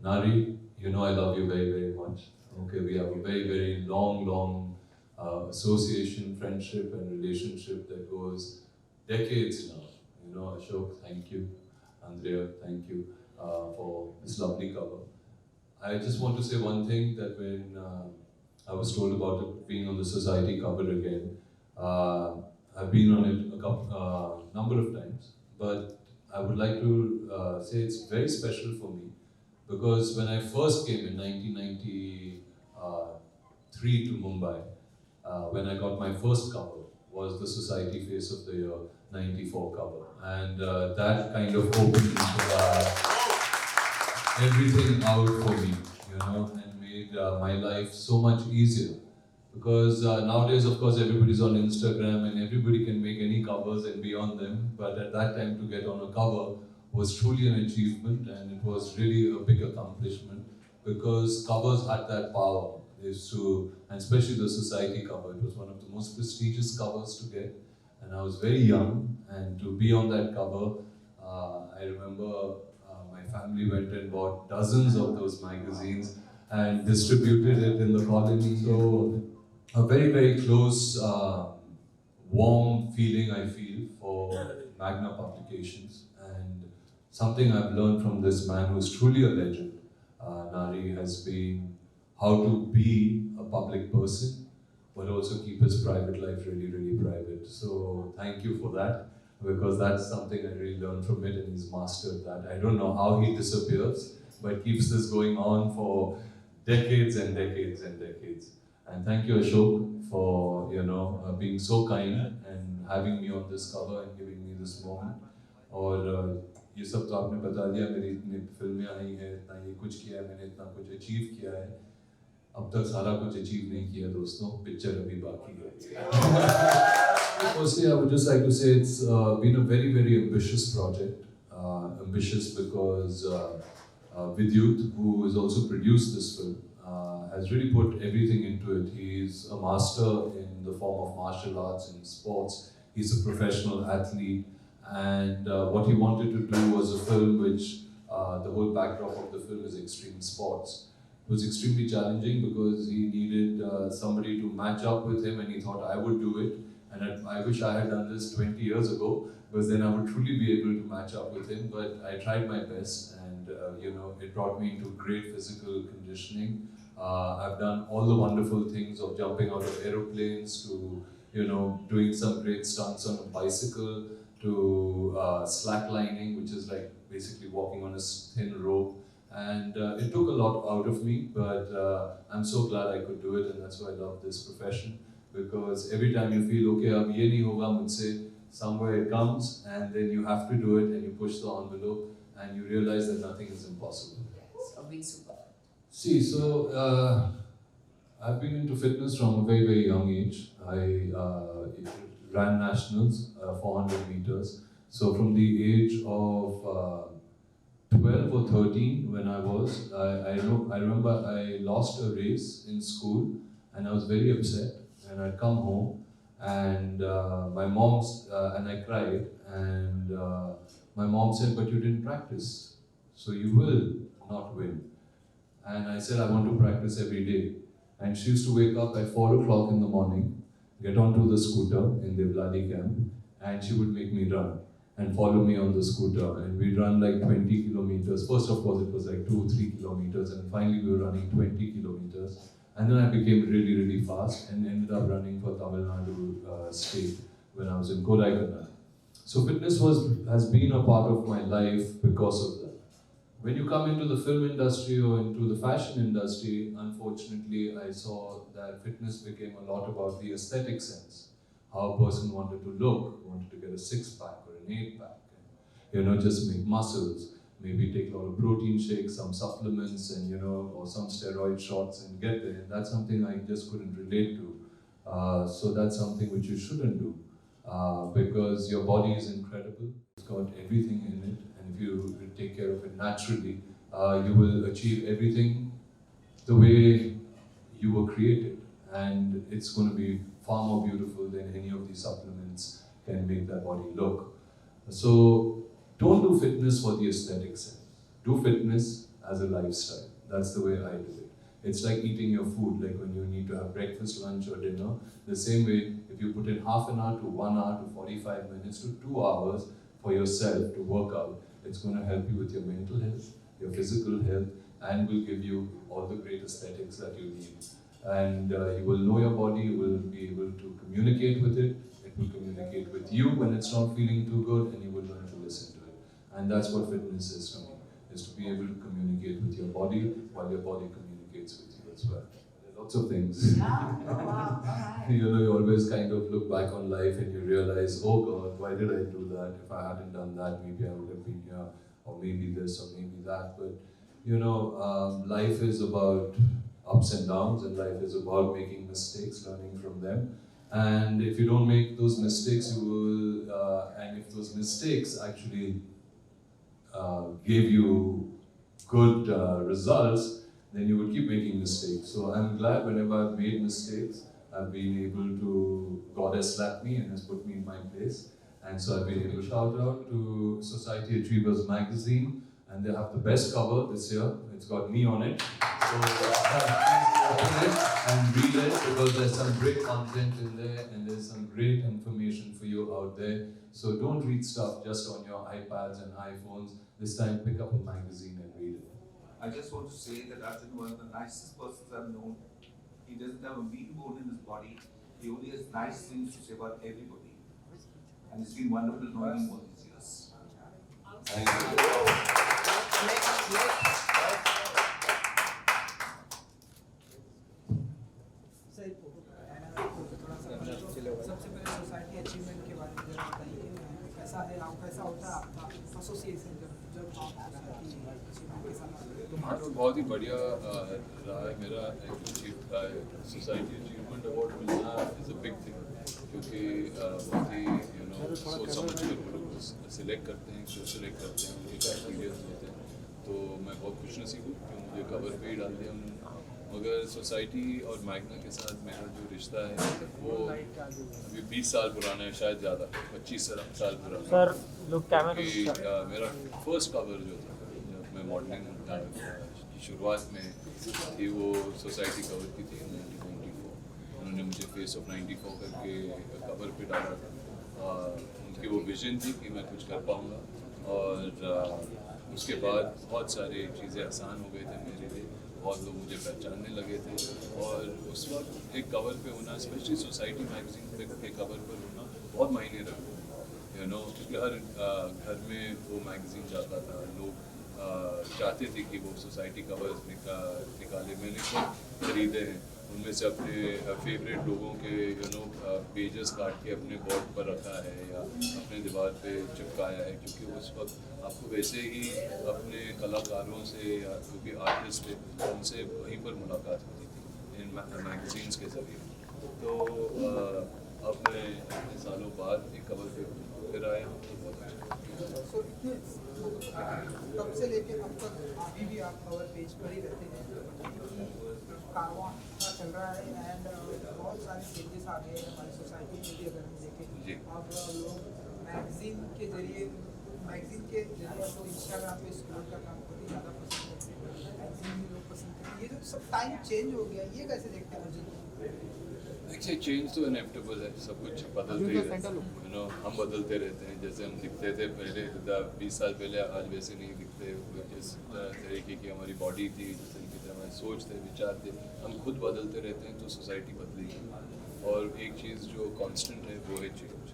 Nari, you know I love you very, very much. Okay, we have a very, very long association, friendship, and relationship that goes decades now. You know, Ashok, thank you. Andrea, thank you for this lovely cover. I just want to say one thing that when I was told about it being on the society cover again, uh, I've been on it a number of times, but I would like to say it's very special for me because when I first came in 1993 to Mumbai, when I got my first cover, was the Society Face of the Year '94 cover, and that kind of opened everything out for me, you know, and made my life so much easier. Because nowadays, of course, everybody's on Instagram and everybody can make any covers and be on them. But at that time, to get on a cover was truly an achievement, and it was really a big accomplishment because covers had that power. Is to, and especially the society cover, it was one of the most prestigious covers to get. And I was very young, and to be on that cover, I remember my family went and bought dozens of those magazines and distributed it in the colony. So a very, very close, warm feeling I feel for Magna Publications, and something I've learned from this man who's truly a legend, Nari, has been how to be a public person, but also keep his private life really, really private. So thank you for that, because that's something I really learned from it, and he's mastered that. I don't know how he disappears, but keeps this going on for decades and decades and decades. And thank you, Ashok, for being so kind and having me on this cover and giving me this moment. और ये सब तो आपने बता दिया, मेरी इतनी फिल्में आई हैं, इतना ये कुछ किया है, मैंने इतना कुछ अचीव किया है. अब तक सारा कुछ अचीव नहीं किया दोस्तों, पिक्चर अभी बाकी है. Firstly, I would just like to say it's been a very, very ambitious project. Ambitious because Vidyut, who has also produced this film, has really put everything into it. He's a master in the form of martial arts and sports. He's a professional athlete, and what he wanted to do was a film which the whole backdrop of the film is extreme sports. It was extremely challenging because he needed somebody to match up with him, and he thought I would do it. And I wish I had done this 20 years ago, because then I would truly be able to match up with him. But I tried my best, and it brought me into great physical conditioning. I've done all the wonderful things of jumping out of aeroplanes to doing some great stunts on a bicycle to slacklining, which is like basically walking on a thin rope. And it took a lot out of me, but I'm so glad I could do it, and that's why I love this profession. Because every time you feel, okay, ab ye nahi hoga mujhse, somewhere it comes, and then you have to do it, and you push the envelope, and you realize that nothing is impossible. So being super. See, so I've been into fitness from a very, very young age. I ran nationals, 400 meters. So from the age of 12 or 13, when I remember I lost a race in school, and I was very upset. And I'd come home, and my mom's, and I cried, and my mom said, "But you didn't practice, so you will not win." And I said, "I want to practice every day." And she used to wake up at 4 o'clock in the morning, get onto the scooter in the Vladi camp, and she would make me run and follow me on the scooter. And we'd run like 20 kilometers. First, of course, it was like 2-3 kilometers, and finally we were running 20 kilometers. And then I became really, really fast and ended up running for Tamil Nadu state when I was in Kodaikanal. So fitness has been a part of my life because of that. When you come into the film industry or into the fashion industry, unfortunately, I saw that fitness became a lot about the aesthetic sense. How a person wanted to look, wanted to get a 6-pack or an 8-pack, just make muscles. Maybe take a lot of protein shakes, some supplements, and or some steroid shots and get there. And that's something I just couldn't relate to. So that's something which you shouldn't do, because your body is incredible. It's got everything in it, and if you take care of it naturally, you will achieve everything the way you were created, and it's going to be far more beautiful than any of these supplements can make that body look. So don't do fitness for the aesthetic sense. Do fitness as a lifestyle. That's the way I do it. It's like eating your food, like when you need to have breakfast, lunch or dinner. The same way, if you put in half an hour to 1 hour to 45 minutes to 2 hours for yourself to work out, it's going to help you with your mental health, your physical health, and will give you all the great aesthetics that you need. And you will know your body, you will be able to communicate with it, it will communicate with you when it's not feeling too good, and you will learn to listen to it. And that's what fitness is to me, is to be able to communicate with your body while your body communicates with you as well. There are lots of things. Yeah. Oh, wow. All right. You always kind of look back on life and you realize, oh God, why did I do that? If I hadn't done that, maybe I would have been here, or maybe this, or maybe that. But life is about ups and downs, and life is about making mistakes, learning from them. And if you don't make those mistakes, you will, and if those mistakes actually gave you good results, then you will keep making mistakes. So I'm glad whenever I've made mistakes, I've been able to, God has slapped me and has put me in my place. And so I've been able to shout out to Society Achievers magazine, and they have the best cover this year. It's got me on it. So please open it and read it, because there's some great content in there and there's some great information for you out there. So don't read stuff just on your iPads and iPhones. This time pick up a magazine and read it. I just want to say that Arjun was the nicest person I've known. He doesn't have a weak bone in his body. He only has nice things to say about everybody. And it's been wonderful knowing him all these years. Thank you. सबसे पहले society achievement के बारे में जरा बताइए, कैसा है, आप कैसा होता है आपका एसोसिएशन जब आप सोसाइटी अचीवमेंट के साथ? हाँ, तो बहुत ही बढ़िया रहा है मेरा सोसाइटी अचीवमेंट अवार्ड मिलना इज़ अ बिग थिंग, क्योंकि बहुत ही सोच समझ कर वो लोग सिलेक्ट करते हैं, क्यों सिलेक्ट करते हैं, उनके क्राइटेरियाज होते हैं। तो मैं बहुत खुशनसीब हूँ कि मुझे कवर पे ही डाल दिया उन्होंने। मगर सोसाइटी और मैग्ना के साथ मेरा जो रिश्ता है वो अभी 20 साल पुराना है, शायद ज़्यादा 25 साल पुराना। सर लोग कि मेरा फर्स्ट कवर जो था, जब मैं मॉडलिंग की शुरुआत में थी, वो सोसाइटी कवर की थी 1994। उन्होंने मुझे फेस ऑफ 94 करके कवर पे डाला था। उनकी वो विजन थी कि मैं कुछ कर पाऊँगा, और उसके बाद बहुत सारी चीज़ें आसान हो गई थी मेरे लिए, बहुत लोग मुझे पहचानने लगे थे। और उस वक्त एक कवर पे होना, स्पेशली सोसाइटी मैगजीन के कवर पर होना बहुत मायने रखता है, क्योंकि हर घर में वो मैगजीन जाता था, लोग चाहते थे कि वो सोसाइटी कवर्स निकाले। मैंने खुद खरीदे हैं, उनमें से अपने फेवरेट लोगों के पेजेस काट के अपने बोर्ड पर रखा है या अपने दीवार पे चिपकाया है, क्योंकि उस वक्त आपको वैसे ही अपने कलाकारों से या जो भी आर्टिस्ट है उनसे वहीं पर मुलाकात होती थी इन मैगजीन्स के ज़रिए। तो अब मैं इतने सालों बाद एक कवर पे फिर आया हूँ, तो बहुत अच्छा। तब से लेके अब तक अभी भी आप कवर पेज पर ही रहते हैं, कारवां चल रहा है एंड बहुत सारे चेंजेस आ गए हैं हमारी सोसाइटी में भी। अगर हम देखें अब लोग मैगजीन के जरिए तो इंस्टाग्राम पे स्क्रॉल का काम बहुत ही ज़्यादा पसंद करते हैं, मैगजीन भी लोग पसंद करते हैं। ये जो सब टाइम चेंज हो गया, ये कैसे देखते हैं अर्जुन? देखिए, चेंज तो इनेविटेबल है, सब कुछ बदलते ही रहता है। हम बदलते रहते हैं, जैसे हम दिखते थे पहले 20 साल पहले, आज वैसे नहीं दिखते। जिस तरीके की हमारी बॉडी थी, जिस तरीके से हमारे सोच थे, विचार थे, हम खुद बदलते रहते हैं, तो सोसाइटी बदलेगी। और एक चीज़ जो कांस्टेंट है वो है चेंज,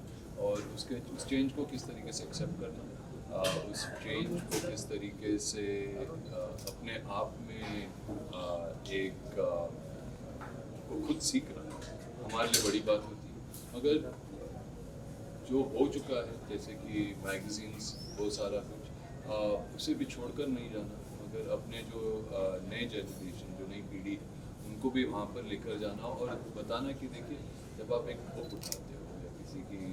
और उस चेंज को किस तरीके से एक्सेप्ट करना, उस चेंज को किस तरीके से अपने आप में एक को खुद सीखना हमारे लिए बड़ी बात होती है। मगर जो हो चुका है, जैसे कि मैगजीन्स, वो सारा कुछ उसे भी छोड़कर नहीं जाना, मगर अपने जो नए जनरेशन, जो नई पीढ़ी है, उनको भी वहाँ पर लेकर जाना और बताना कि देखिए, जब आप एक बुक उठाते हो या किसी की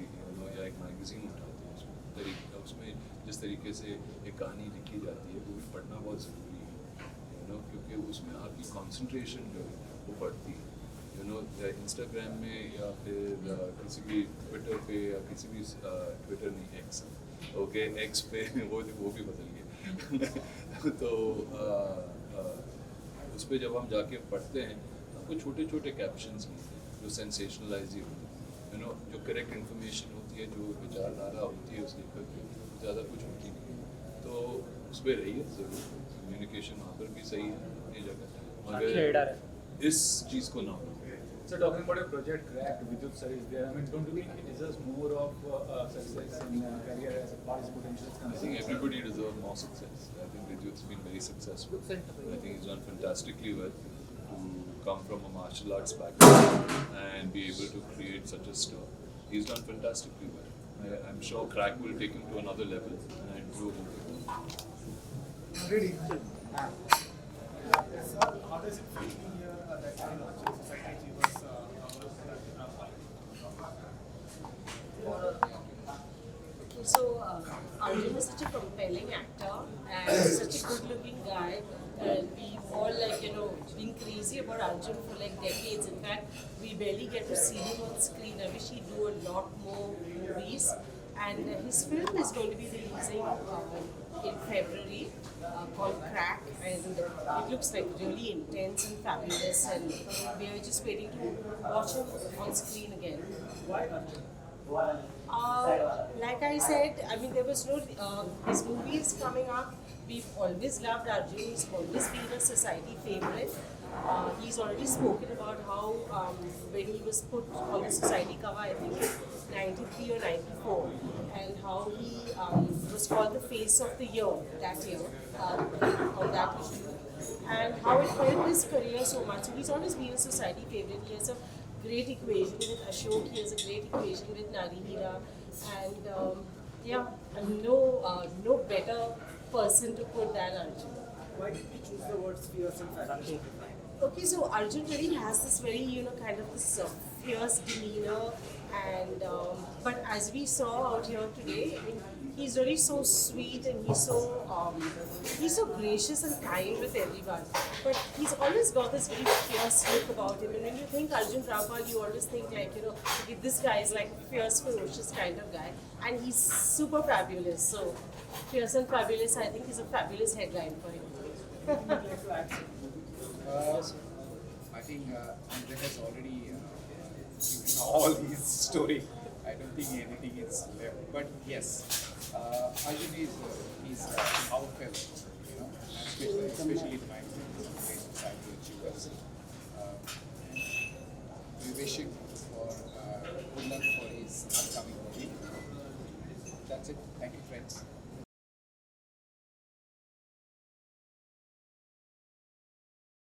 या एक मैगजीन उठाते हो, उसमें जिस तरीके से एक कहानी लिखी जाती है, वो भी पढ़ना बहुत ज़रूरी है, क्योंकि उसमें आपकी कंसंट्रेशन जो है वो बढ़ती है। इंस्टाग्राम में या फिर किसी भी ट्विटर पे या किसी भी ट्विटर नहीं, एक्स, ओके, एक्स पे वो भी बदल गया तो उस पर जब हम जाके पढ़ते हैं तो हमको छोटे छोटे कैप्शंस मिलते हैं जो सेंसेशनलाइज ही होते हैं, जो करेक्ट इन्फॉर्मेशन होती है, जो विचारधारा होती है उसके ऊपर, ज़्यादा कुछ होती नहीं है। तो उस पर रहिए ज़रूर, कम्युनिकेशन वहाँ पर भी सही है अपनी जगह, मगर इस चीज़ को ना हो। So talking about your project Crack, Vidyut sir is there. I mean, don't you think he deserves more of success in career as far as potential is I concerned? think everybody deserves more success. I think Vidyut's been very successful. I think he's done fantastically well to come from a martial arts background and be able to create such a star. He's done fantastically well. I'm sure Crack will take him to another level and grow more. Ready? Sir, how does it feel to hear that Arjun Society was So, Arjun is such a compelling actor and such a good-looking guy. And we've all, been crazy about Arjun for decades. In fact, we barely get to see him on screen. I wish he'd do a lot more movies. And his film is going to be releasing in February called Crack. And it looks like really intense and fabulous. And we are just waiting to watch him on screen again. why Arjun? Like I said, I mean, there was no, his movie is coming up. We've always loved Arjun. He's always been a society favorite. He's already spoken about how when he was put on the society cover, I think in 93 or 94, and how he was called the face of the year that year on that issue, and how it helped his career so much. So he's always been a society favorite. He has a great equation with Ashok, he has a great equation with Nari Hira, and no better person to put than Arjun. Why did we choose the words fierce and fabulous? Okay, so Arjun really has this very, kind of this fierce demeanor, and but as we saw out here today, I mean, he's really so sweet and he's so gracious and kind with everyone. But he's always got this very fierce look about him. And when you think Arjun Rampal, you always think okay, this guy is like a fierce, ferocious kind of guy, and he's super fabulous. So fierce and fabulous, I think, is a fabulous headline for him. I think Andrea has already given all his story. I don't think anything is left. But yes, Arjun is our fellow, especially in my great society in US.